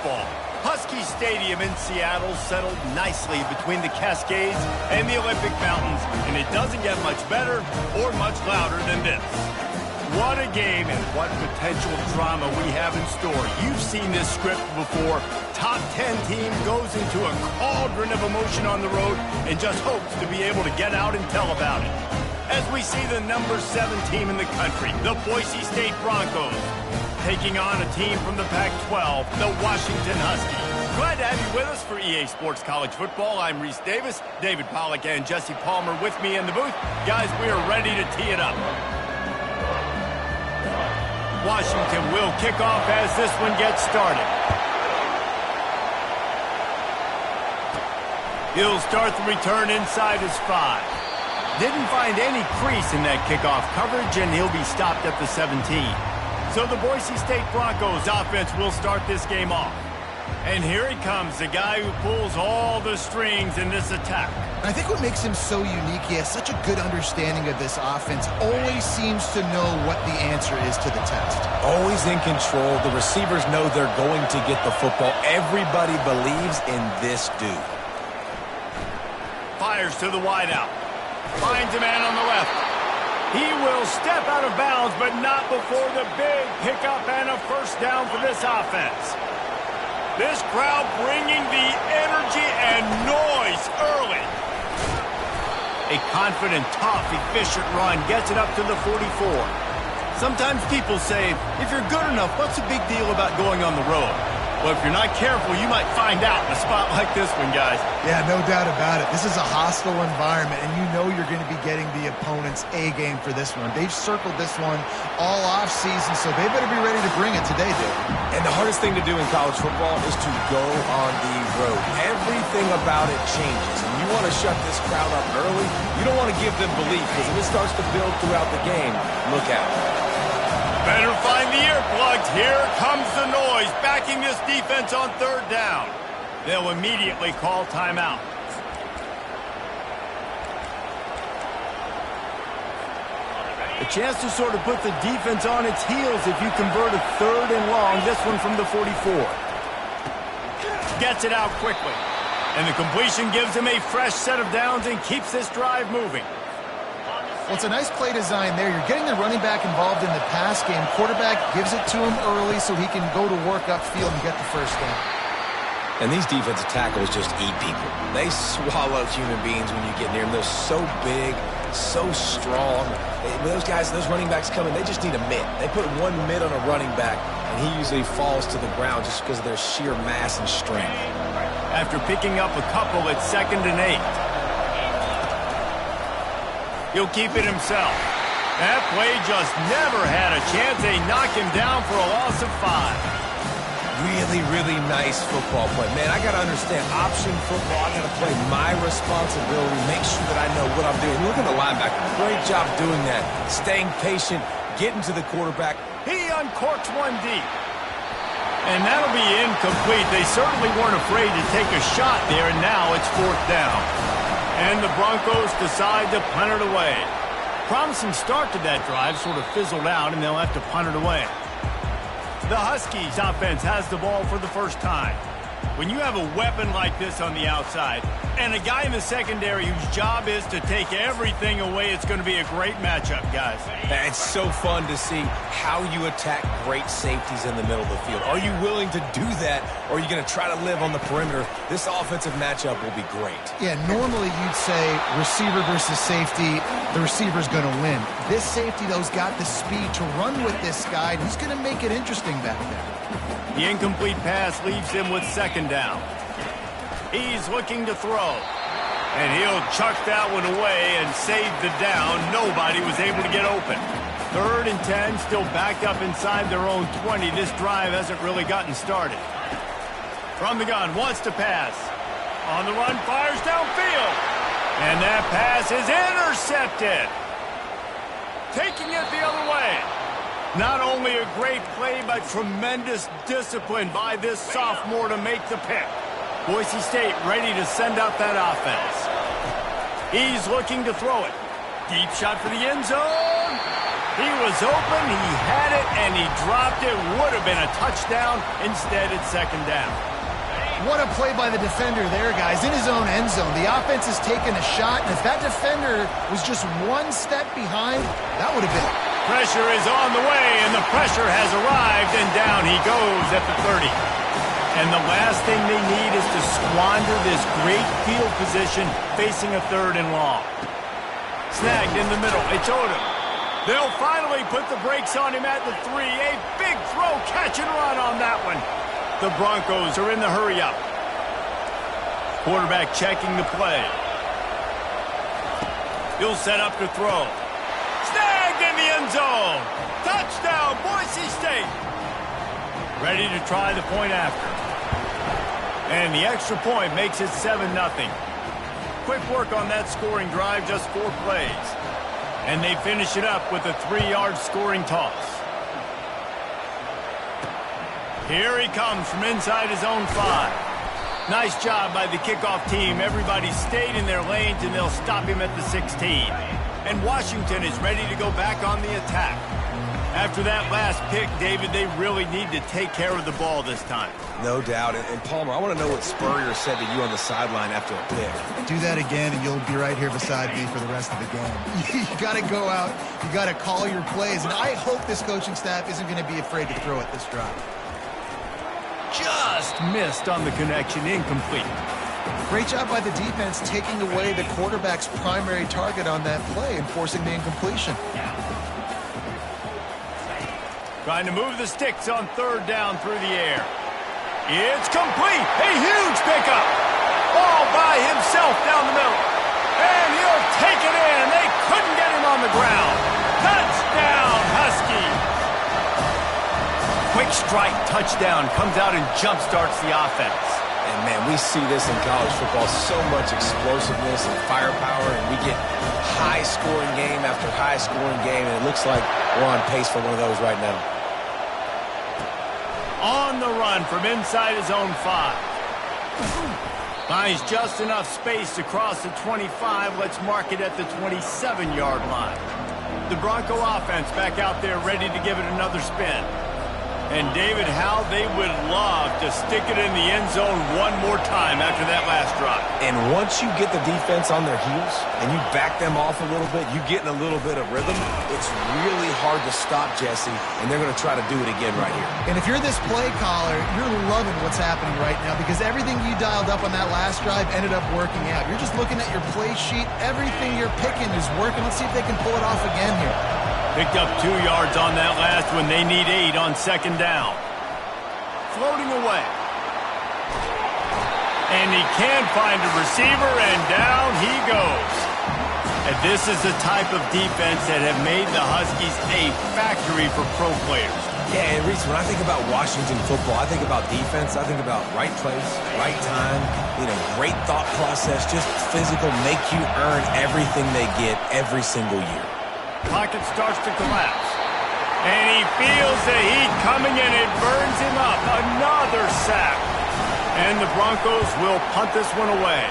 Ball. Husky Stadium in Seattle settled nicely between the Cascades and the Olympic Mountains, and it doesn't get much better or much louder than this. What a game and what potential drama we have in store. You've seen this script before. Top 10 team goes into a cauldron of emotion on the road and just hopes to be able to get out and tell about it. As we see the number 7 team in the country, the Boise State Broncos, taking on a team from the Pac-12, the Washington Huskies. Glad to have you with us for EA Sports College Football. I'm Reese Davis, David Pollack and Jesse Palmer with me in the booth. Guys, we are ready to tee it up. Washington will kick off as this one gets started. He'll start the return inside his 5. Didn't find any crease in that kickoff coverage, and he'll be stopped at the 17. So the Boise State Broncos offense will start this game off. And here he comes, the guy who pulls all the strings in this attack. I think what makes him so unique, he has such a good understanding of this offense, always seems to know what the answer is to the test. Always in control. The receivers know they're going to get the football. Everybody believes in this dude. Fires to the wideout. Finds a man on the left. He will step out of bounds, but not before the big pickup and a first down for this offense. This crowd bringing the energy and noise early. A confident, tough, efficient run gets it up to the 44. Sometimes people say, if you're good enough, what's the big deal about going on the road? Well, if you're not careful, you might find out in a spot like this one, guys. Yeah, no doubt about it. This is a hostile environment, and you know you're going to be getting the opponent's A-game for this one. They've circled this one all off-season, so they better be ready to bring it today, dude. And the hardest thing to do in college football is to go on the road. Everything about it changes, and you want to shut this crowd up early. You don't want to give them belief, because if it starts to build throughout the game, look out. Better find the earplugs. Here comes the noise, backing this defense on third down. They'll immediately call timeout. A chance to sort of put the defense on its heels if you convert a third and long. This one from the 44. Gets it out quickly. And the completion gives him a fresh set of downs and keeps this drive moving. Well, it's a nice play design there. You're getting the running back involved in the pass game. Quarterback gives it to him early so he can go to work upfield and get the first down. And these defensive tackles just eat people. They swallow human beings when you get near them. They're so big, so strong. When those guys, those running backs come in, they just need a mitt. They put one mitt on a running back, and he usually falls to the ground just because of their sheer mass and strength. After picking up a couple, it's 2nd and 8. He'll keep it himself. That play just never had a chance. They knock him down for a loss of 5. Really, really nice football play. Man, I got to understand, option football, I got to play my responsibility, make sure that I know what I'm doing. Look at the linebacker. Great job doing that. Staying patient, getting to the quarterback. He uncorks one deep. And that'll be incomplete. They certainly weren't afraid to take a shot there, and now it's 4th down. And the Broncos decide to punt it away. Promising start to that drive sort of fizzled out, and they'll have to punt it away. The Huskies offense has the ball for the first time. When you have a weapon like this on the outside and a guy in the secondary whose job is to take everything away, it's going to be a great matchup, guys. It's so fun to see how you attack great safeties in the middle of the field. Are you willing to do that, or are you going to try to live on the perimeter? This offensive matchup will be great. Yeah, normally you'd say receiver versus safety, the receiver's going to win. This safety, though's got the speed to run with this guy, and he's going to make it interesting back there. The incomplete pass leaves him with 2nd down. He's looking to throw. And he'll chuck that one away and save the down. Nobody was able to get open. 3rd and 10, still backed up inside their own 20. This drive hasn't really gotten started. From the gun, wants to pass. On the run, fires downfield. And that pass is intercepted. Taking it the other way. Not only a great play, but tremendous discipline by this sophomore to make the pick. Boise State ready to send out that offense. He's looking to throw it. Deep shot for the end zone. He was open, he had it, and he dropped it. Would have been a touchdown. Instead, it's second down. What a play by the defender there, guys. In his own end zone. The offense has taken a shot, and if that defender was just one step behind, that would have been it. Pressure is on the way, and the pressure has arrived, and down he goes at the 30. And the last thing they need is to squander this great field position facing a 3rd and long. Snagged in the middle. It's Odom. They'll finally put the brakes on him at the 3. A big throw, catch and run on that one. The Broncos are in the hurry-up. Quarterback checking the play. He'll set up to throw. Snagged in the end zone. Touchdown, Boise State. Ready to try the point after. And the extra point makes it 7-0. Quick work on that scoring drive, just 4 plays. And they finish it up with a 3-yard scoring toss. Here he comes from inside his own 5. Nice job by the kickoff team. Everybody stayed in their lanes, and they'll stop him at the 16. And Washington is ready to go back on the attack. After that last pick, David, they really need to take care of the ball this time. No doubt. And Palmer, I want to know what Spurrier said to you on the sideline after a pick. Do that again, and you'll be right here beside me for the rest of the game. You got to go out. You got to call your plays. And I hope this coaching staff isn't going to be afraid to throw it this drive. Just missed on the connection, incomplete. Great job by the defense taking away the quarterback's primary target on that play and forcing the incompletion. Trying to move the sticks on 3rd down through the air. It's complete. A huge pickup. All by himself down the middle. And he'll take it in. They couldn't get him on the ground. Touchdown, Husky. Quick strike touchdown comes out and jump-starts the offense. And, man, we see this in college football, so much explosiveness and firepower, and we get high-scoring game after high-scoring game, and it looks like we're on pace for one of those right now. On the run from inside his own 5. Finds just enough space to cross the 25. Let's mark it at the 27-yard line. The Bronco offense back out there ready to give it another spin. And, David, how they would love to stick it in the end zone one more time after that last drive. And once you get the defense on their heels and you back them off a little bit, you get in a little bit of rhythm, it's really hard to stop, Jesse, and they're going to try to do it again right here. And if you're this play caller, you're loving what's happening right now because everything you dialed up on that last drive ended up working out. You're just looking at your play sheet. Everything you're picking is working. Let's see if they can pull it off again here. Picked up 2 yards on that last one. They need 8 on 2nd down. Floating away. And he can find a receiver, and down he goes. And this is the type of defense that have made the Huskies a factory for pro players. Yeah, and Reese, when I think about Washington football, I think about defense. I think about right place, right time, great thought process, just physical, make you earn everything they get every single year. Pocket starts to collapse. And he feels the heat coming in. It burns him up. Another sack. And the Broncos will punt this one away.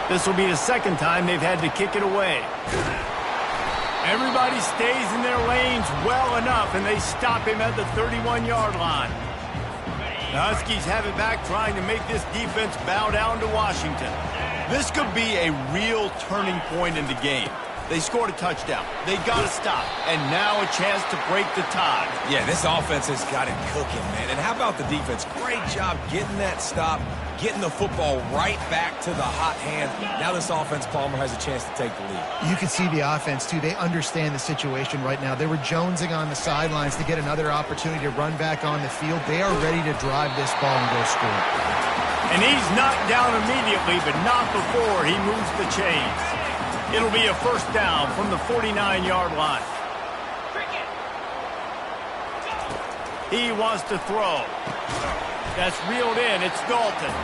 This will be the 2nd time they've had to kick it away. Everybody stays in their lanes well enough, and they stop him at the 31-yard line. The Huskies have it back, trying to make this defense bow down to Washington. This could be a real turning point in the game. They scored a touchdown. They got to stop. And now a chance to break the tie. Yeah, this offense has got it cooking, man. And how about the defense? Great job getting that stop, getting the football right back to the hot hand. Now this offense, Palmer, has a chance to take the lead. You can see the offense, too. They understand the situation right now. They were jonesing on the sidelines to get another opportunity to run back on the field. They are ready to drive this ball and go score. And he's knocked down immediately, but not before he moves the chains. It'll be a 1st down from the 49-yard line. He wants to throw. That's reeled in. It's Dalton.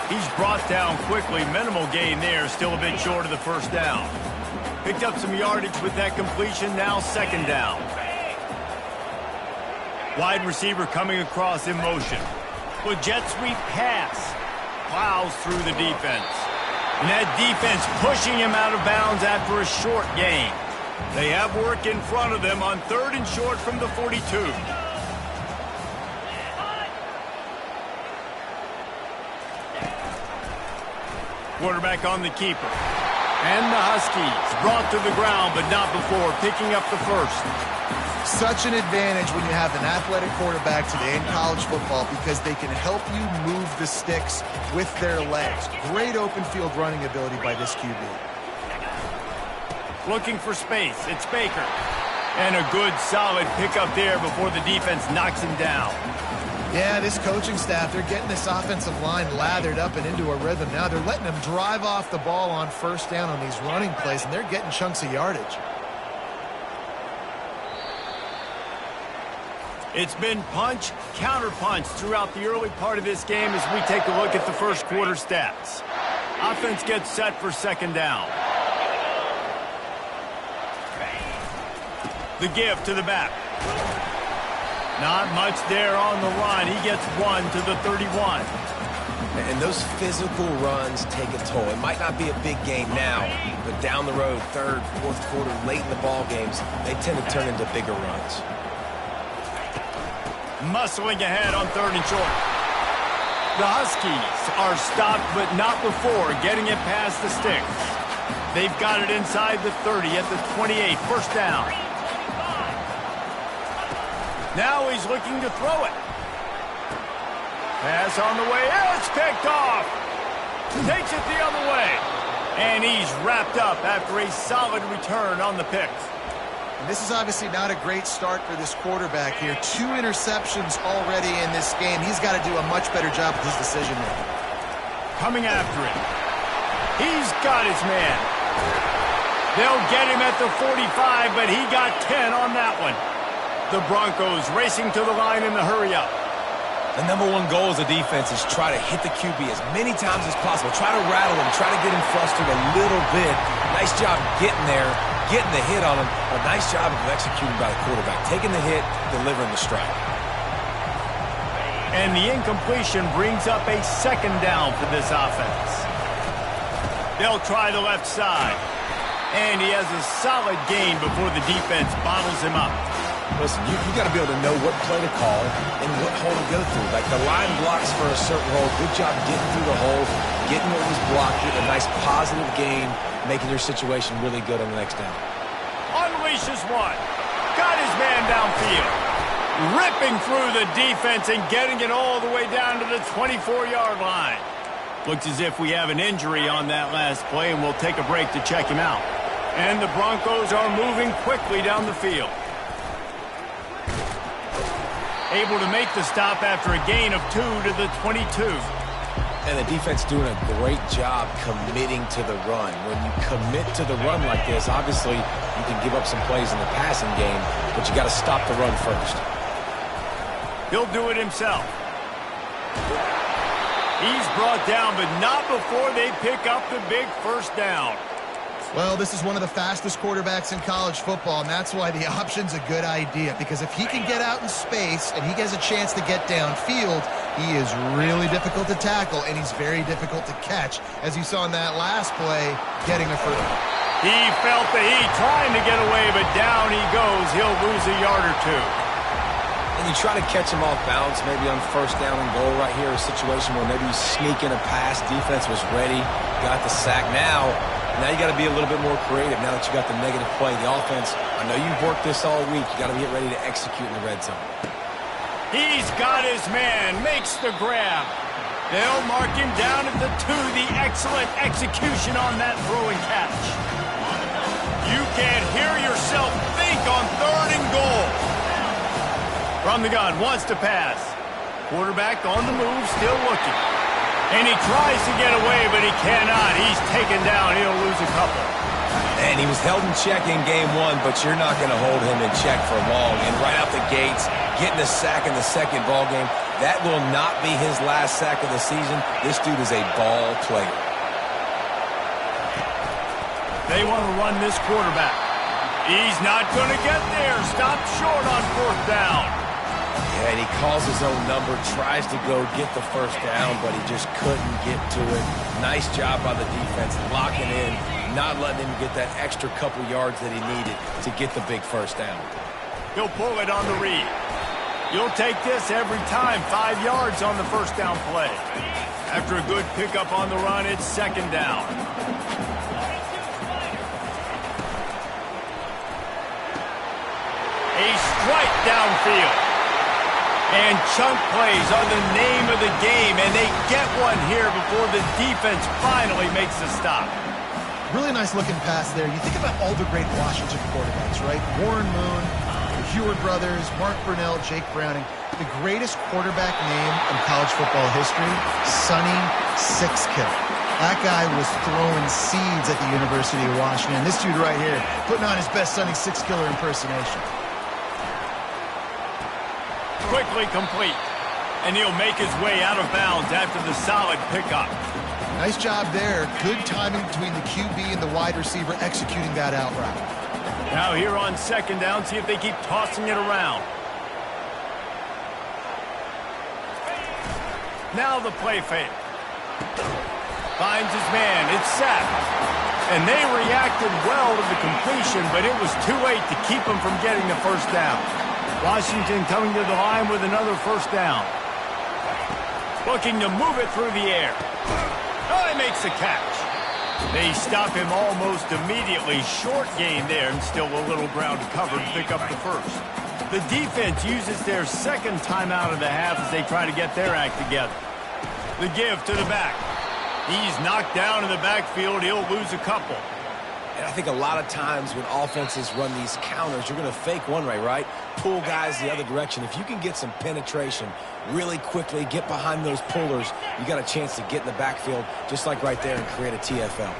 He's brought down quickly. Minimal gain there. Still a bit short of the 1st down. Picked up some yardage with that completion. Now 2nd down. Wide receiver coming across in motion. With jet sweep pass. Plows through the defense. And that defense pushing him out of bounds after a short gain. They have work in front of them on 3rd and short from the 42. Quarterback on the keeper. And the Huskies brought to the ground, but not before picking up the first. Such an advantage when you have an athletic quarterback today in college football because they can help you move the sticks with their legs. Great open field running ability by this QB. Looking for space. It's Baker. And a good, solid pickup there before the defense knocks him down. Yeah, this coaching staff, they're getting this offensive line lathered up and into a rhythm. Now they're letting them drive off the ball on 1st down on these running plays, and they're getting chunks of yardage. It's been punch, counter-punch throughout the early part of this game as we take a look at the first quarter stats. Offense gets set for 2nd down. The give to the back. Not much there on the run. He gets 1 to the 31. And those physical runs take a toll. It might not be a big game now, but down the road, 3rd, 4th quarter, late in the ball games, they tend to turn into bigger runs. Muscling ahead on 3rd and short. The Huskies are stopped, but not before getting it past the sticks. They've got it inside the 30 at the 28, 1st down. Now he's looking to throw it. Pass on the way. It's picked off. Takes it the other way. And he's wrapped up after a solid return on the picks. And this is obviously not a great start for this quarterback here. 2 interceptions already in this game. He's got to do a much better job with his decision making. Coming after it. He's got his man. They'll get him at the 45, but he got 10 on that one. The Broncos racing to the line in the hurry-up. The number one goal as a defense is try to hit the QB as many times as possible. Try to rattle him. Try to get him flustered a little bit. Nice job getting there, getting the hit on him. A nice job of executing by the quarterback. Taking the hit, delivering the strike. And the incompletion brings up a 2nd down for this offense. They'll try the left side. And he has a solid gain before the defense bottles him up. Listen, you got to be able to know what play to call and what hole to go through. Like the line blocks for a certain hole. Good job getting through the hole, getting what was blocked, getting a nice positive gain, making your situation really good on the next down. Unleashes one. Got his man downfield. Ripping through the defense and getting it all the way down to the 24-yard line. Looks as if we have an injury on that last play, and we'll take a break to check him out. And the Broncos are moving quickly down the field. Able to make the stop after a gain of 2 to the 22. And the defense doing a great job committing to the run. When you commit to the run like this, obviously you can give up some plays in the passing game, but you got to stop the run first. He'll do it himself. He's brought down, but not before they pick up the big 1st down. Well, this is one of the fastest quarterbacks in college football, and that's why the option's a good idea. Because if he can get out in space and he has a chance to get downfield, he is really difficult to tackle, and he's very difficult to catch. As you saw in that last play, getting a first. He felt the heat, trying to get away, but down he goes. He'll lose a yard or 2. And you try to catch him off balance, maybe on 1st down and goal right here, a situation where maybe you sneak in a pass, defense was ready, got the sack. Now you got to be a little bit more creative now that you got the negative play. The offense, I know you've worked this all week. You got to get ready to execute in the red zone. He's got his man, makes the grab. They'll mark him down at the 2. The excellent execution on that throw and catch. You can't hear yourself think on 3rd and goal. From the gun, wants to pass. Quarterback on the move, still looking. And he tries to get away, but he cannot. He's taken down. He'll lose a couple. And he was held in check in game 1, but you're not going to hold him in check for long. And right out the gates, getting a sack in the 2nd ball game, that will not be his last sack of the season. This dude is a ball player. They want to run this quarterback. He's not going to get there. Stopped short on 4th down. And he calls his own number, tries to go get the first down, but he just couldn't get to it. Nice job by the defense, locking in, not letting him get that extra couple yards that he needed to get the big first down. He'll pull it on the read. You'll take this every time. 5 yards on the first down play. After a good pickup on the run, it's second down. A strike downfield. And chunk plays are the name of the game, and they get one here before the defense finally makes the stop. Really nice looking pass there. You think about all the great Washington quarterbacks, right? Warren Moon, the Heward brothers, Mark Brunell, Jake Browning. The greatest quarterback name in college football history, Sonny Sixkill. That guy was throwing seeds at the University of Washington. This dude right here, putting on his best Sonny Sixkiller impersonation. Quickly complete, and he'll make his way out of bounds after the solid pickup. Nice job there. Good timing between the QB and the wide receiver executing that out route. Now here on second down, see if they keep tossing it around. Now the play fake. Finds his man. It's sacked. And they reacted well to the completion, but it was too late to keep them from getting the first down. Washington coming to the line with another first down. Looking to move it through the air. Oh, he makes the catch. They stop him almost immediately. Short gain there, and still a little ground to cover to pick up the first. The defense uses their second timeout of the half as they try to get their act together. The give to the back. He's knocked down in the backfield. He'll lose a couple. And I think a lot of times when offenses run these counters, you're going to fake one way, right? Pull guys the other direction. If you can get some penetration really quickly, get behind those pullers, you got a chance to get in the backfield just like right there and create a TFL.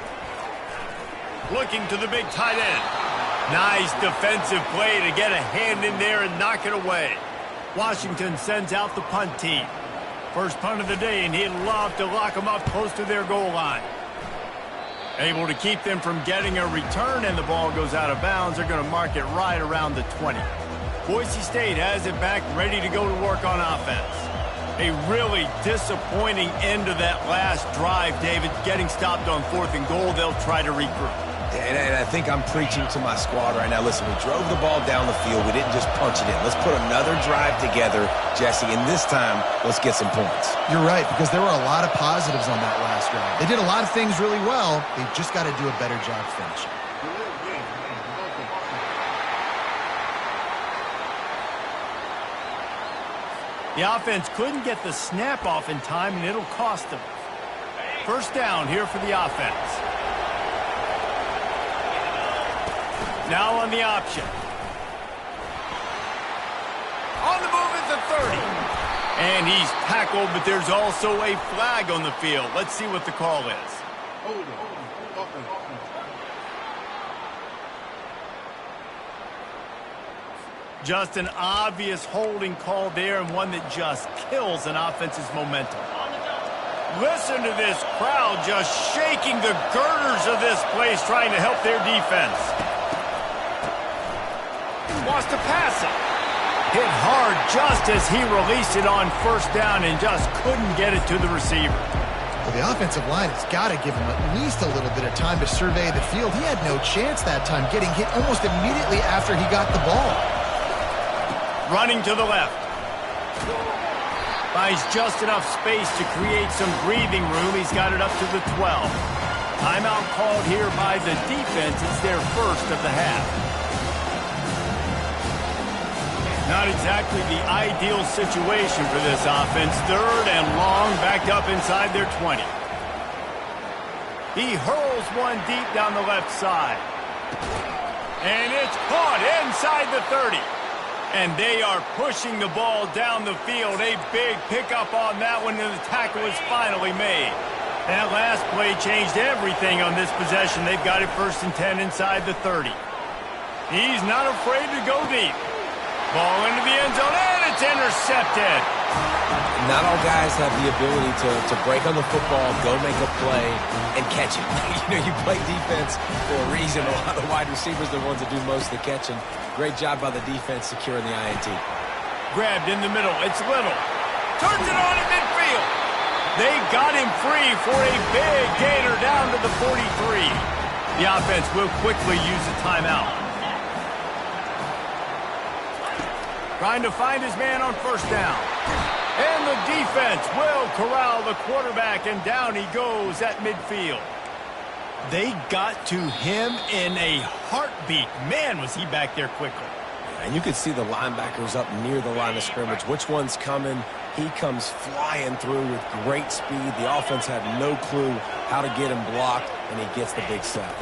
Looking to the big tight end. Nice defensive play to get a hand in there and knock it away. Washington sends out the punt team. First punt of the day, and he'd love to lock them up close to their goal line. Able to keep them from getting a return, and the ball goes out of bounds. They're going to mark it right around the 20. Boise State has it back, ready to go to work on offense. A really disappointing end to that last drive, David. Getting stopped on 4th and goal, they'll try to regroup. And I think I'm preaching to my squad right now. Listen, we drove the ball down the field. We didn't just punch it in. Let's put another drive together, Jesse, and this time, let's get some points. You're right, because there were a lot of positives on that last drive. They did a lot of things really well. They just got to do a better job finishing. The offense couldn't get the snap off in time, and it'll cost them. First down here for the offense. Now on the option. On the move at the 30. And he's tackled, but there's also a flag on the field. Let's see what the call is. Just an obvious holding call there, and one that just kills an offense's momentum. Listen to this crowd just shaking the girders of this place, trying to help their defense. Wants to pass it. Hit hard just as he released it on first down and just couldn't get it to the receiver. Well, the offensive line has got to give him at least a little bit of time to survey the field. He had no chance that time, getting hit almost immediately after he got the ball. Running to the left. Finds just enough space to create some breathing room. He's got it up to the 12. Timeout called here by the defense. It's their first of the half. Not exactly the ideal situation for this offense. Third and long, backed up inside their 20. He hurls one deep down the left side. And it's caught inside the 30. And they are pushing the ball down the field. A big pickup on that one, and the tackle is finally made. That last play changed everything on this possession. They've got it first and 10 inside the 30. He's not afraid to go deep. Ball into the end zone, and it's intercepted. Not all guys have the ability to break on the football, go make a play, and catch it. You play defense for a reason. A lot of wide receivers are the ones that do most of the catching. Great job by the defense securing the INT. Grabbed in the middle. It's Little. Turns it on at midfield. They got him free for a big gainer down to the 43. The offense will quickly use a timeout. Trying to find his man on first down. And the defense will corral the quarterback, and down he goes at midfield. They got to him in a heartbeat. Man, was he back there quickly. And you could see the linebackers up near the line of scrimmage. Which one's coming? He comes flying through with great speed. The offense had no clue how to get him blocked, and he gets the big sack.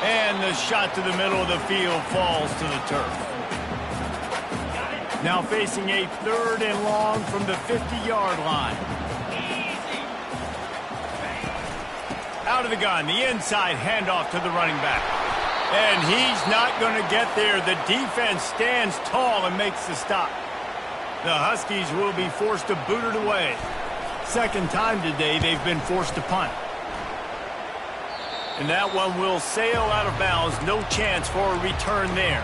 And the shot to the middle of the field falls to the turf. Now facing a 3rd and long from the 50-yard line. Out of the gun, the inside handoff to the running back. And he's not going to get there. The defense stands tall and makes the stop. The Huskies will be forced to boot it away. Second time today they've been forced to punt. And that one will sail out of bounds. No chance for a return there.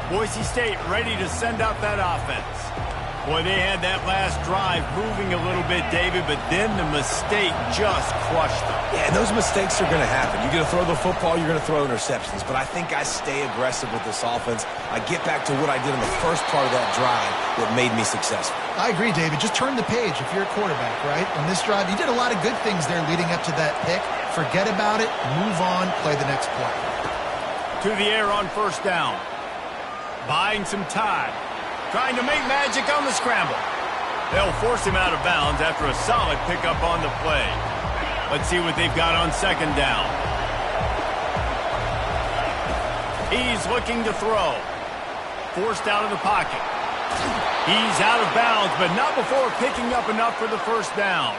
Boise State ready to send out that offense. Boy, they had that last drive moving a little bit, David, but then the mistake just crushed them. Yeah, and those mistakes are going to happen. You're going to throw the football, you're going to throw interceptions. But I think I stay aggressive with this offense. I get back to what I did in the first part of that drive that made me successful. I agree, David. Just turn the page if you're a quarterback, right? On this drive, you did a lot of good things there leading up to that pick. Forget about it, move on, play the next play. To the air on first down. Buying some time. Trying to make magic on the scramble. They'll force him out of bounds after a solid pickup on the play. Let's see what they've got on second down. He's looking to throw. Forced out of the pocket. He's out of bounds, but not before picking up enough for the first down.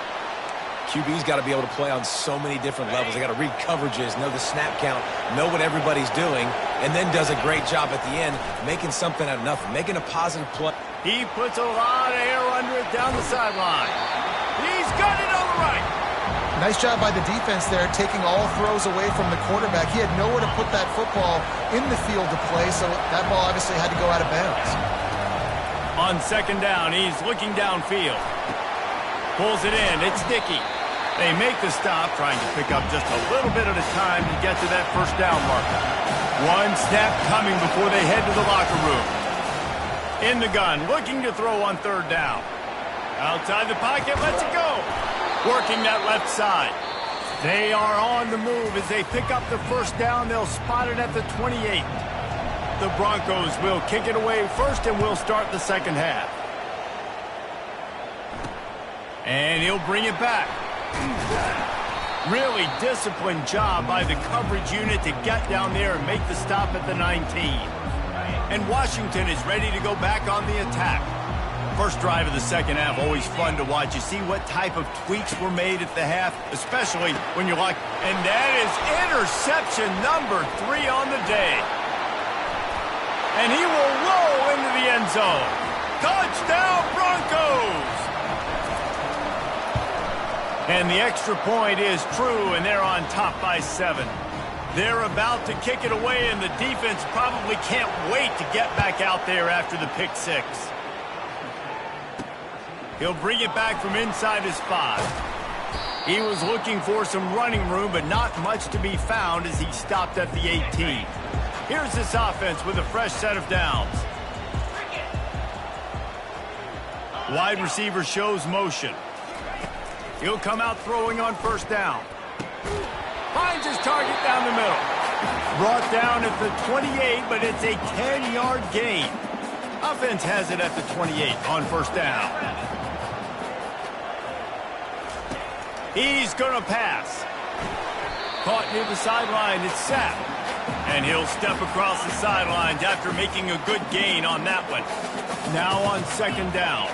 QB's got to be able to play on so many different levels. They got to read coverages, know the snap count, know what everybody's doing, and then does a great job at the end making something out of nothing, making a positive play. He puts a lot of air under it down the sideline. He's got it on the right. Nice job by the defense there, taking all throws away from the quarterback. He had nowhere to put that football in the field to play, so that ball obviously had to go out of bounds. On second down, he's looking downfield. Pulls it in. It's Dickey. They make the stop, trying to pick up just a little bit at a time to get to that first down marker. One snap coming before they head to the locker room. In the gun, looking to throw on third down. Outside the pocket, lets it go. Working that left side. They are on the move as they pick up the first down. They'll spot it at the 28. The Broncos will kick it away first, and we'll start the second half. And he'll bring it back. Really disciplined job by the coverage unit to get down there and make the stop at the 19. And Washington is ready to go back on the attack. First drive of the second half, always fun to watch. You see what type of tweaks were made at the half, especially when you're like, and that is interception number 3 on the day. And he will roll into the end zone. Touchdown, Broncos! And the extra point is true, and they're on top by 7. They're about to kick it away, and the defense probably can't wait to get back out there after the pick 6. He'll bring it back from inside his 5. He was looking for some running room, but not much to be found as he stopped at the 18. Here's this offense with a fresh set of downs. Wide receiver shows motion. He'll come out throwing on first down. Finds his target down the middle. Brought down at the 28, but it's a 10-yard gain. Offense has it at the 28 on first down. He's going to pass. Caught near the sideline. It's sacked. And he'll step across the sidelines after making a good gain on that one. Now on second down.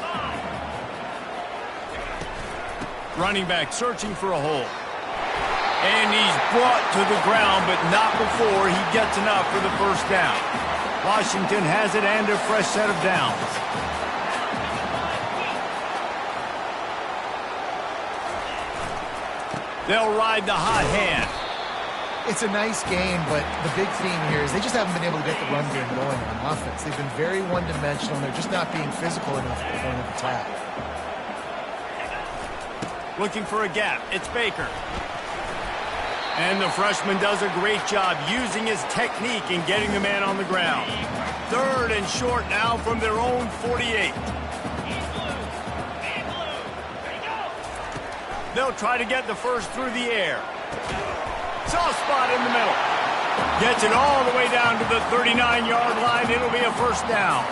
Running back searching for a hole. And he's brought to the ground, but not before he gets enough for the first down. Washington has it and a fresh set of downs. They'll ride the hot hand. It's a nice game, but the big theme here is they just haven't been able to get the run game going on offense. They've been very one-dimensional, and they're just not being physical enough at the point of attack. Looking for a gap. It's Baker. And the freshman does a great job using his technique and getting the man on the ground. 3rd and short now from their own 48. They'll try to get the first through the air. Soft spot in the middle. Gets it all the way down to the 39-yard line. It'll be a first down.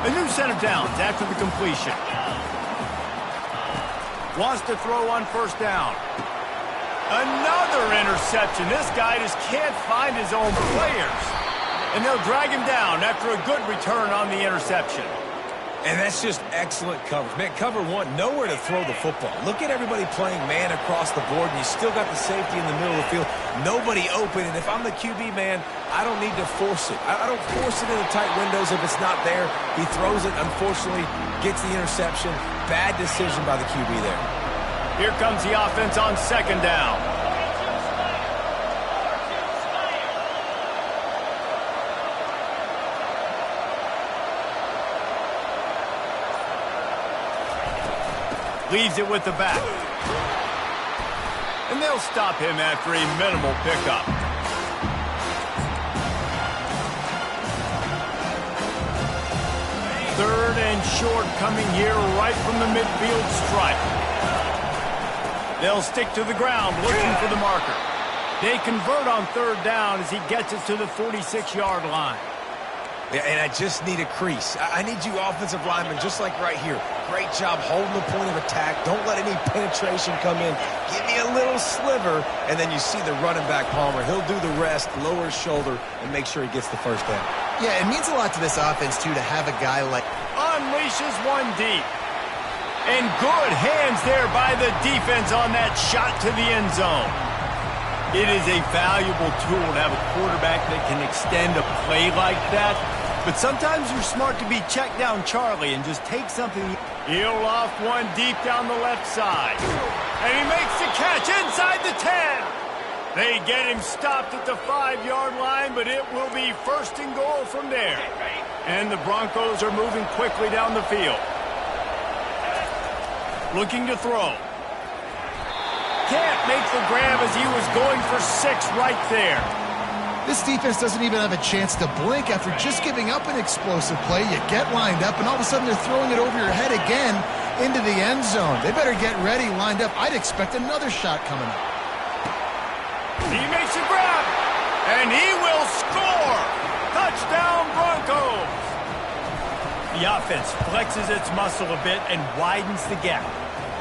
A new set of downs after the completion. Wants to throw on first down. Another interception. This guy just can't find his own players. And they'll drag him down after a good return on the interception. And that's just excellent coverage. Man, cover one, nowhere to throw the football. Look at everybody playing man across the board, and you still got the safety in the middle of the field. Nobody open, and if I'm the QB, man, I don't need to force it. I don't force it in the tight windows if it's not there. He throws it, unfortunately, gets the interception. Bad decision by the QB there. Here comes the offense on 2nd down. Leaves it with the back. And they'll stop him after a minimal pickup. Third and short coming here right from the midfield stripe. They'll stick to the ground looking for the marker. They convert on 3rd down as he gets it to the 46-yard line. Yeah, and I just need a crease. I need you offensive linemen, just like right here. Great job holding the point of attack. Don't let any penetration come in. Give me a little sliver, and then you see the running back, Palmer. He'll do the rest, lower his shoulder, and make sure he gets the first down. Yeah, it means a lot to this offense, too, to have a guy like... Unleashes one deep. And good hands there by the defense on that shot to the end zone. It is a valuable tool to have a quarterback that can extend a play like that. But sometimes you're smart to be check down Charlie and just take something. He'll off one deep down the left side. And he makes the catch inside the 10. They get him stopped at the 5-yard line, but it will be 1st and goal from there. And the Broncos are moving quickly down the field. Looking to throw. Can't make the grab as he was going for 6 right there. This defense doesn't even have a chance to blink after just giving up an explosive play. You get lined up, and all of a sudden they're throwing it over your head again into the end zone. They better get ready, lined up. I'd expect another shot coming up. He makes a grab, and he will score. Touchdown, Broncos. The offense flexes its muscle a bit and widens the gap.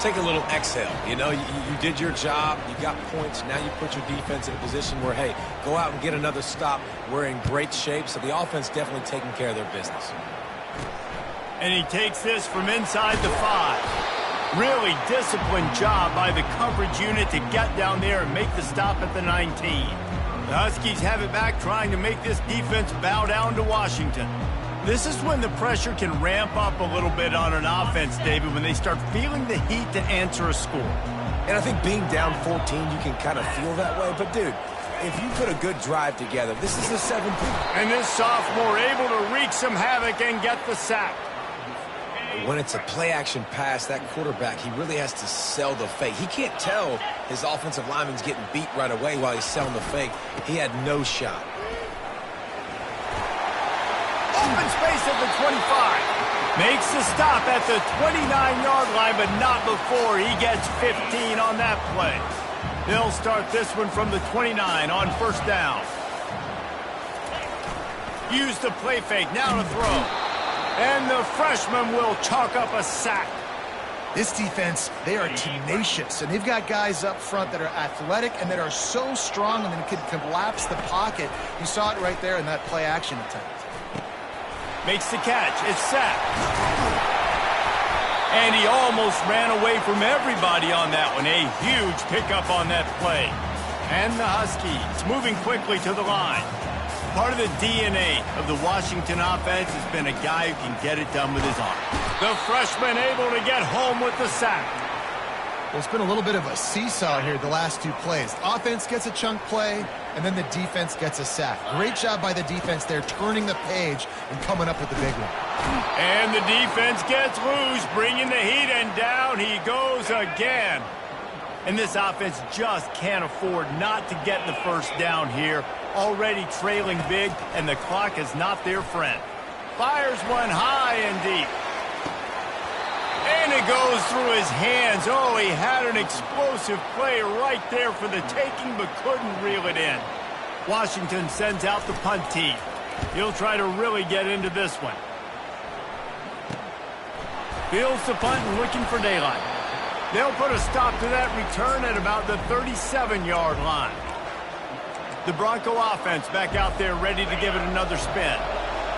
Take a little exhale. You know, you did your job. You got points. Now you put your defense in a position where, hey, go out and get another stop. We're in great shape, so the offense definitely taking care of their business. And he takes this from inside the 5. Really disciplined job by the coverage unit to get down there and make the stop at the 19. The Huskies have it back, trying to make this defense bow down to Washington. This is when the pressure can ramp up a little bit on an offense, David, when they start feeling the heat to answer a score. And I think being down 14, you can kind of feel that way. But, dude, if you put a good drive together, this is a 7-point. And this sophomore able to wreak some havoc and get the sack. When it's a play-action pass, that quarterback, he really has to sell the fake. He can't tell his offensive lineman's getting beat right away while he's selling the fake. He had no shot. Open space at the 25. Makes the stop at the 29-yard line, but not before he gets 15 on that play. They'll start this one from the 29 on 1st down. Use the play fake, now to throw. And the freshman will chalk up a sack. This defense, they are tenacious, and they've got guys up front that are athletic and that are so strong and then can collapse the pocket. You saw it right there in that play-action attempt. Makes the catch. It's sacked. And he almost ran away from everybody on that one. A huge pickup on that play. And the Huskies moving quickly to the line. Part of the DNA of the Washington offense has been a guy who can get it done with his arm. The freshman able to get home with the sack. Well, it's been a little bit of a seesaw here the last two plays. Offense gets a chunk play, and then the defense gets a sack. Great job by the defense there, turning the page and coming up with the big one. And the defense gets loose, bringing the heat, and down he goes again. And this offense just can't afford not to get the first down here. Already trailing big, and the clock is not their friend. Fires one high and deep. And it goes through his hands. Oh, he had an explosive play right there for the taking, but couldn't reel it in. Washington sends out the punt team. He'll try to really get into this one. Fields the punt and looking for daylight. They'll put a stop to that return at about the 37-yard line. The Bronco offense back out there ready to give it another spin.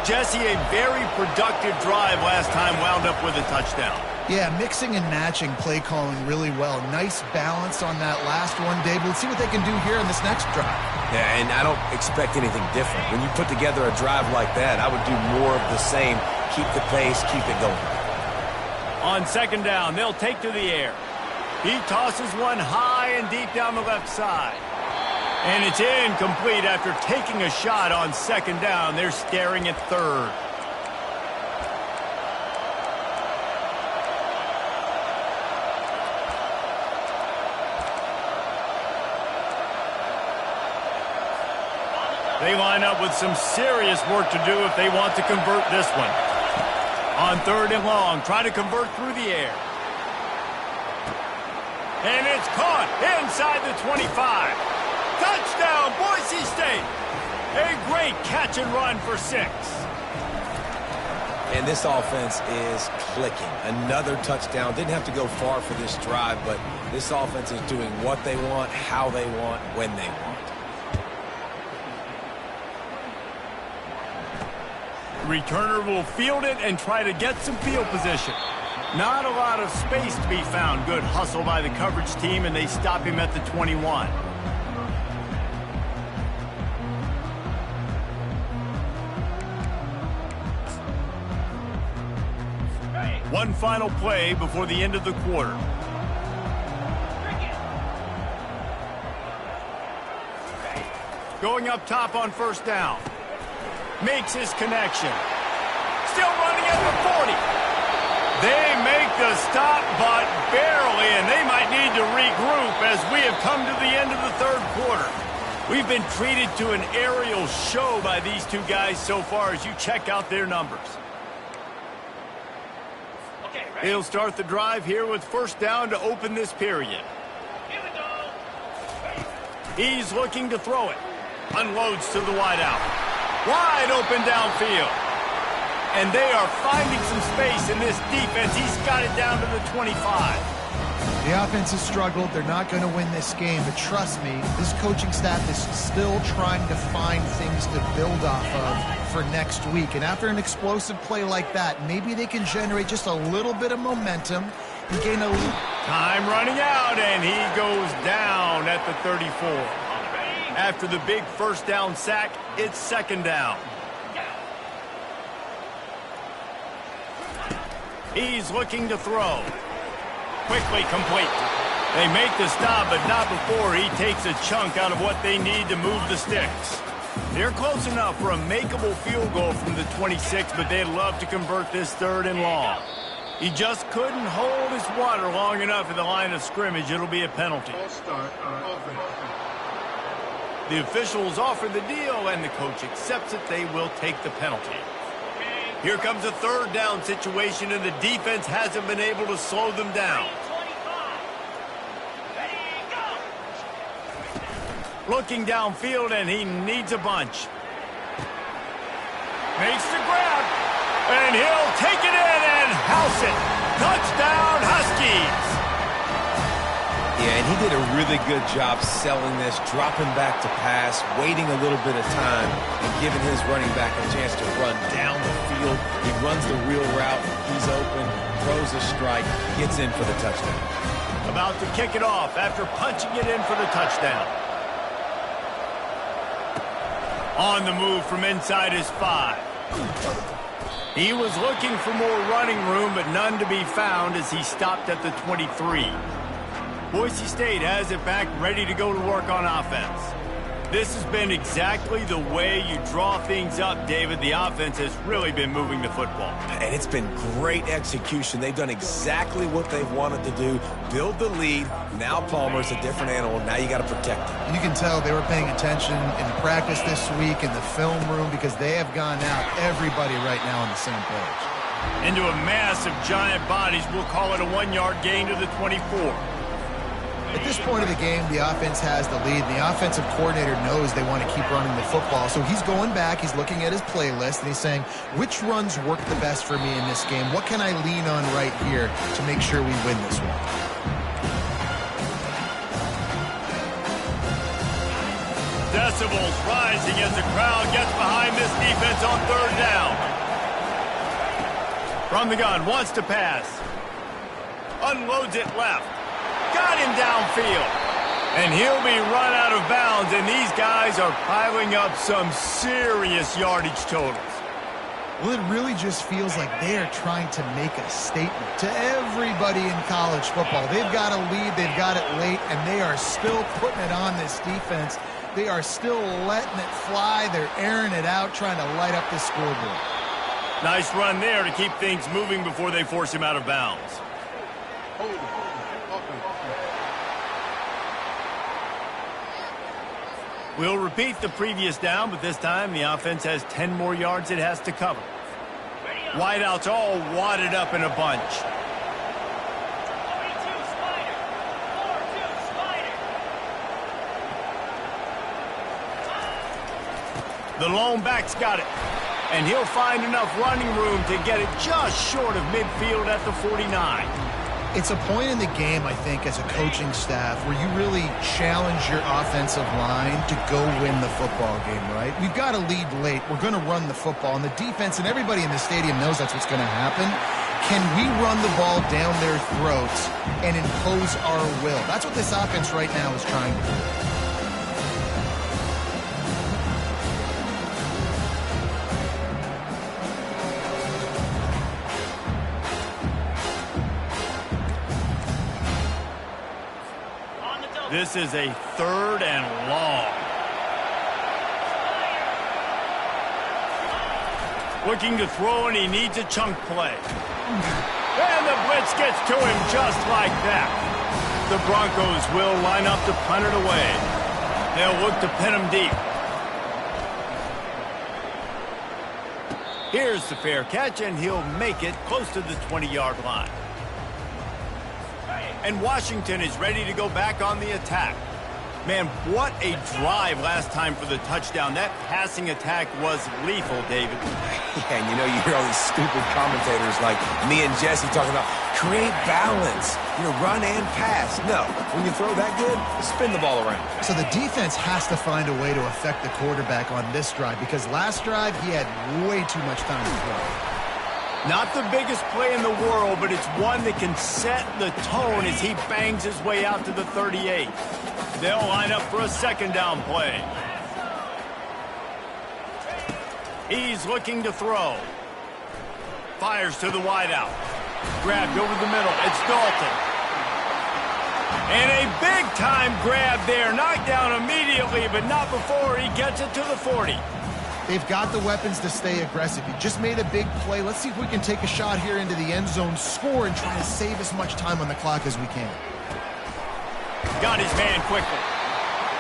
Jesse, a very productive drive last time, wound up with a touchdown. Yeah, mixing and matching play calling really well. Nice balance on that last one, Dave. Let's see what they can do here in this next drive. Yeah, and I don't expect anything different. When you put together a drive like that, I would do more of the same. Keep the pace, keep it going. On second down, they'll take to the air. He tosses one high and deep down the left side. And it's incomplete after taking a shot on second down. They're staring at third. They line up with some serious work to do if they want to convert this one. On third and long, try to convert through the air. And it's caught inside the 25. Touchdown, Boise State. A great catch and run for 6. And this offense is clicking. Another touchdown. Didn't have to go far for this drive, but this offense is doing what they want, how they want, when they want. Returner will field it and try to get some field position. Not a lot of space to be found. Good hustle by the coverage team, and they stop him at the 21. One final play before the end of the quarter. Going up top on first down. Makes his connection. Still running at the 40. They make the stop, but barely, and they might need to regroup as we have come to the end of the third quarter. We've been treated to an aerial show by these two guys so far as you check out their numbers. He'll start the drive here with first down to open this period. He's looking to throw it. Unloads to the wideout. Wide open downfield. And they are finding some space in this defense. He's got it down to the 25. The offense has struggled. They're not going to win this game, but trust me, this coaching staff is still trying to find things to build off of for next week. And after an explosive play like that, maybe they can generate just a little bit of momentum and gain a lead. Time running out, and he goes down at the 34. After the big first down sack, it's second down. He's looking to throw. Quickly complete. They make the stop, but not before he takes a chunk out of what they need to move the sticks. They're close enough for a makeable field goal from the 26, but they'd love to convert this third and long. He just couldn't hold his water long enough at the line of scrimmage. It'll be a penalty. The officials offer the deal, and the coach accepts it. They will take the penalty. Here comes a third down situation, and the defense hasn't been able to slow them down. Looking downfield, and he needs a bunch. Makes the grab, and he'll take it in and house it. Touchdown, Huskies! Yeah, and he did a really good job selling this, dropping back to pass, waiting a little bit of time, and giving his running back a chance to run down the field. He runs the real route. He's open, throws a strike, gets in for the touchdown. About to kick it off after punching it in for the touchdown. On the move from inside his 5. He was looking for more running room, but none to be found as he stopped at the 23. Boise State has it back, ready to go to work on offense. This has been exactly the way you draw things up, David. The offense has really been moving the football. And it's been great execution. They've done exactly what they've wanted to do. Build the lead. Now Palmer's a different animal. Now you got to protect him. You can tell they were paying attention in practice this week in the film room because they have gone out, everybody right now on the same page. Into a mass of giant bodies, we'll call it a 1-yard gain to the 24. At this point of the game, the offense has the lead, and the offensive coordinator knows they want to keep running the football. So he's going back, he's looking at his playlist, and he's saying, which runs work the best for me in this game? What can I lean on right here to make sure we win this one? Decibels rising as the crowd gets behind this defense on 3rd down. From the gun, wants to pass. Unloads it left. Got him downfield. And he'll be run out of bounds, and these guys are piling up some serious yardage totals. Well, it really just feels like they are trying to make a statement to everybody in college football. They've got a lead, they've got it late, and they are still putting it on this defense. They are still letting it fly. They're airing it out, trying to light up the scoreboard. Nice run there to keep things moving before they force him out of bounds. We'll repeat the previous down, but this time the offense has 10 more yards it has to cover. Wideouts all wadded up in a bunch. The lone back's got it, and he'll find enough running room to get it just short of midfield at the 49. It's a point in the game, I think, as a coaching staff where you really challenge your offensive line to go win the football game, right? We've got to lead late. We're going to run the football, and the defense and everybody in the stadium knows that's what's going to happen. Can we run the ball down their throats and impose our will? That's what this offense right now is trying to do. This is a 3rd and long. Looking to throw, and he needs a chunk play. And the blitz gets to him just like that. The Broncos will line up to punt it away. They'll look to pin him deep. Here's the fair catch, and he'll make it close to the 20-yard line. And Washington is ready to go back on the attack. Man, what a drive last time for the touchdown. That passing attack was lethal, David. Yeah, and you know, you hear all these stupid commentators like me and Jesse talking about create balance, run and pass. No, when you throw that good, spin the ball around. So the defense has to find a way to affect the quarterback on this drive because last drive he had way too much time to throw. Not the biggest play in the world, but it's one that can set the tone as he bangs his way out to the 38. They'll line up for a 2nd down play. He's looking to throw. Fires to the wideout. Grabbed over the middle. It's Dalton. And a big-time grab there. Knocked down immediately, but not before he gets it to the 40. They've got the weapons to stay aggressive. He just made a big play. Let's see if we can take a shot here into the end zone, score, and try to save as much time on the clock as we can. Got his man quickly.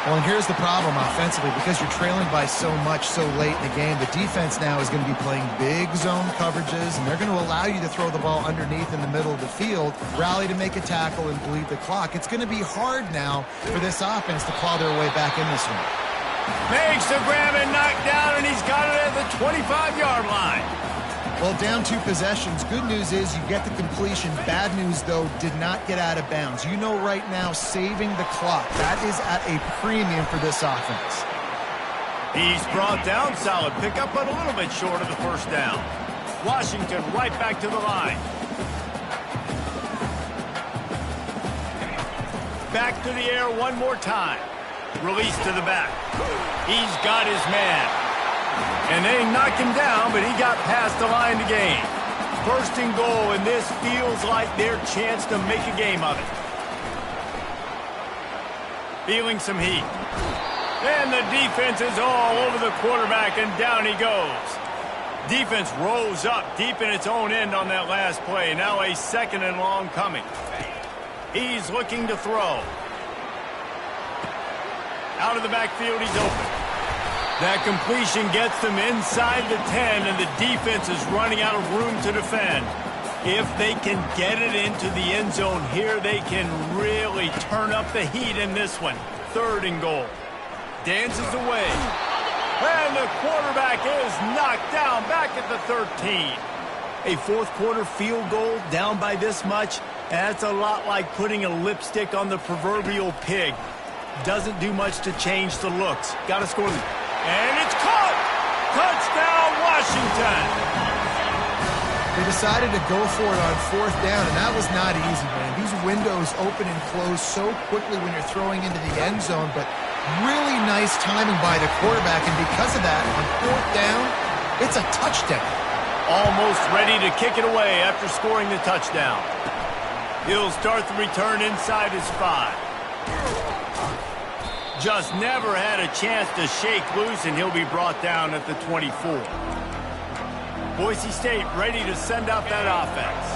Well, and here's the problem offensively. Because you're trailing by so much so late in the game, the defense now is going to be playing big zone coverages, and they're going to allow you to throw the ball underneath in the middle of the field, rally to make a tackle, and bleed the clock. It's going to be hard now for this offense to claw their way back in this one. Makes the grab and knocked down, and he's got it at the 25-yard line. Well, down 2 possessions. Good news is you get the completion. Bad news, though, did not get out of bounds. You know right now, saving the clock, that is at a premium for this offense. He's brought down, solid pickup, but a little bit short of the 1st down. Washington right back to the line. Back to the air one more time. Release to the back. He's got his man. And they knocked him down, but he got past the line to gain. 1st and goal, and this feels like their chance to make a game of it. feeling some heat. And the defense is all over the quarterback, and down he goes. Defense rose up deep in its own end on that last play. Now a 2nd and long coming. He's looking to throw. Out of the backfield, he's open. That completion gets them inside the 10, and the defense is running out of room to defend. If they can get it into the end zone here, they can really turn up the heat in this one. 3rd and goal. Dances away. And the quarterback is knocked down back at the 13. A 4th quarter field goal down by this much, that's a lot like putting a lipstick on the proverbial pig. Doesn't do much to change the looks. Got to score. And it's caught! Touchdown, Washington! They decided to go for it on 4th down, and that was not easy, man. These windows open and close so quickly when you're throwing into the end zone, but really nice timing by the quarterback, and because of that, on 4th down, it's a touchdown. Almost ready to kick it away after scoring the touchdown. He'll start the return inside his 5. Just never had a chance to shake loose, and he'll be brought down at the 24. Boise State ready to send out that offense.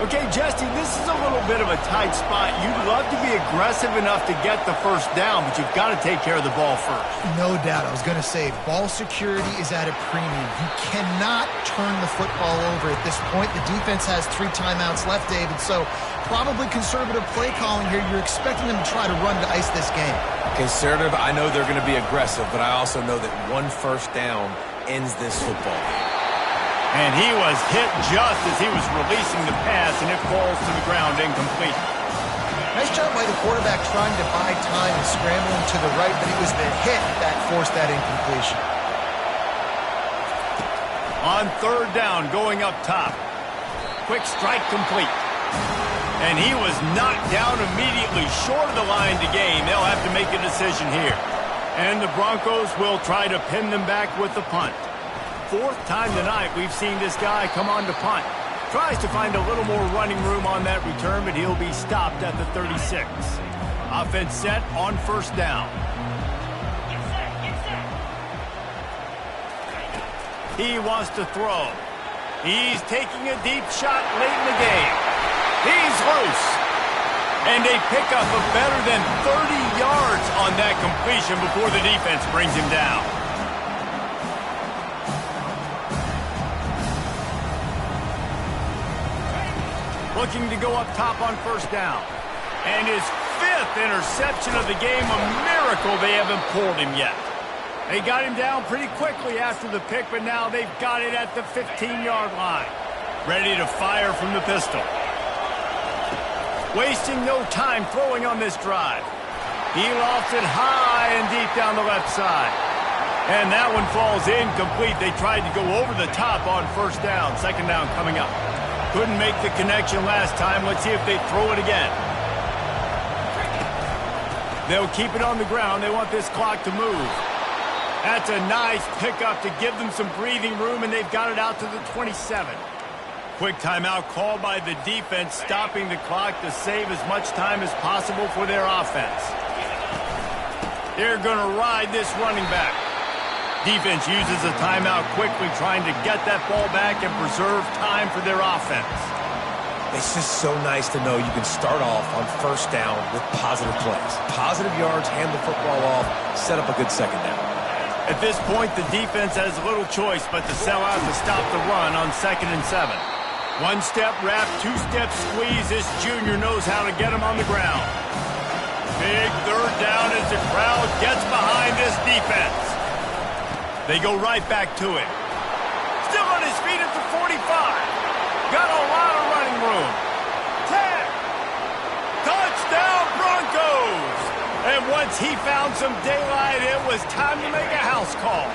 Okay, Jesse, this is a little bit of a tight spot. You'd love to be aggressive enough to get the 1st down, but you've got to take care of the ball first. No doubt. I was going to say, ball security is at a premium. You cannot turn the football over at this point. The defense has 3 timeouts left, David, so probably conservative play calling here. You're expecting them to try to run to ice this game. Conservative, I know they're going to be aggressive, but I also know that 1 first down ends this football game. And he was hit just as he was releasing the pass, and it falls to the ground incomplete. Nice job by the quarterback trying to buy time and scrambling to the right, but it was the hit that forced that incompletion. On 3rd down, going up top. Quick strike complete. And he was knocked down immediately short of the line to gain. They'll have to make a decision here. And the Broncos will try to pin them back with the punt. 4th time tonight we've seen this guy come on to punt. Tries to find a little more running room on that return, but he'll be stopped at the 36. Offense set on 1st down. He wants to throw. He's taking a deep shot late in the game. He's loose. And a pickup of better than 30 yards on that completion before the defense brings him down. Looking to go up top on 1st down. And his 5th interception of the game, a miracle they haven't pulled him yet. They got him down pretty quickly after the pick, but now they've got it at the 15-yard line. Ready to fire from the pistol. Wasting no time throwing on this drive. He lofted high and deep down the left side. And that one falls incomplete. They tried to go over the top on 1st down. 2nd down coming up. Couldn't make the connection last time. Let's see if they throw it again. They'll keep it on the ground. They want this clock to move. That's a nice pickup to give them some breathing room, and they've got it out to the 27. Quick timeout called by the defense, stopping the clock to save as much time as possible for their offense. They're going to ride this running back. Defense uses a timeout quickly, trying to get that ball back and preserve time for their offense. It's just so nice to know you can start off on 1st down with positive plays. Positive yards, hand the football off, set up a good 2nd down. At this point, the defense has little choice but to sell out to stop the run on 2nd and 7. 1-step wrap, 2-step squeeze. This junior knows how to get him on the ground. Big 3rd down as the crowd gets behind this defense. They go right back to it. Still on his feet at the 45. Got a lot of running room. 10. Touchdown, Broncos! And once he found some daylight, it was time to make a house call.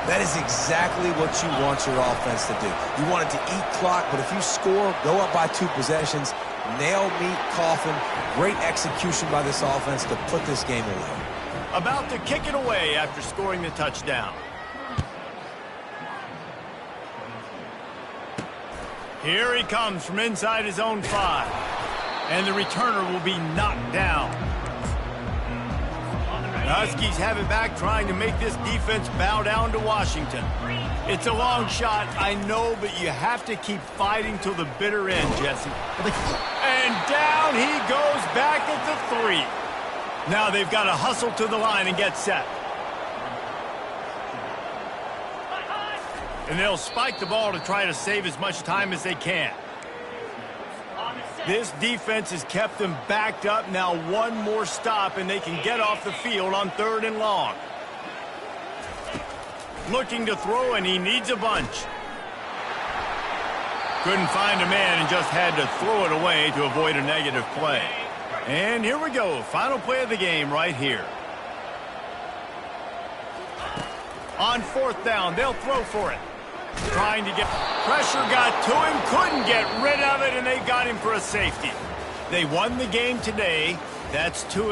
That is exactly what you want your offense to do. You want it to eat clock, but if you score, go up by 2 possessions, nail, meet, coffin. Great execution by this offense to put this game away. About to kick it away after scoring the touchdown. Here he comes from inside his own 5. And the returner will be knocked down. Huskies have it back, trying to make this defense bow down to Washington. It's a long shot, I know, but you have to keep fighting till the bitter end, Jesse. And down he goes back at the 3. Now they've got to hustle to the line and get set. And they'll spike the ball to try to save as much time as they can. This defense has kept them backed up. Now one more stop and they can get off the field on 3rd and long. Looking to throw, and he needs a bunch. Couldn't find a man and just had to throw it away to avoid a negative play. And here we go. Final play of the game right here. On 4th down, they'll throw for it. Trying to get pressure, got to him, couldn't get rid of it, and they got him for a safety. They won the game today. That's 2-0.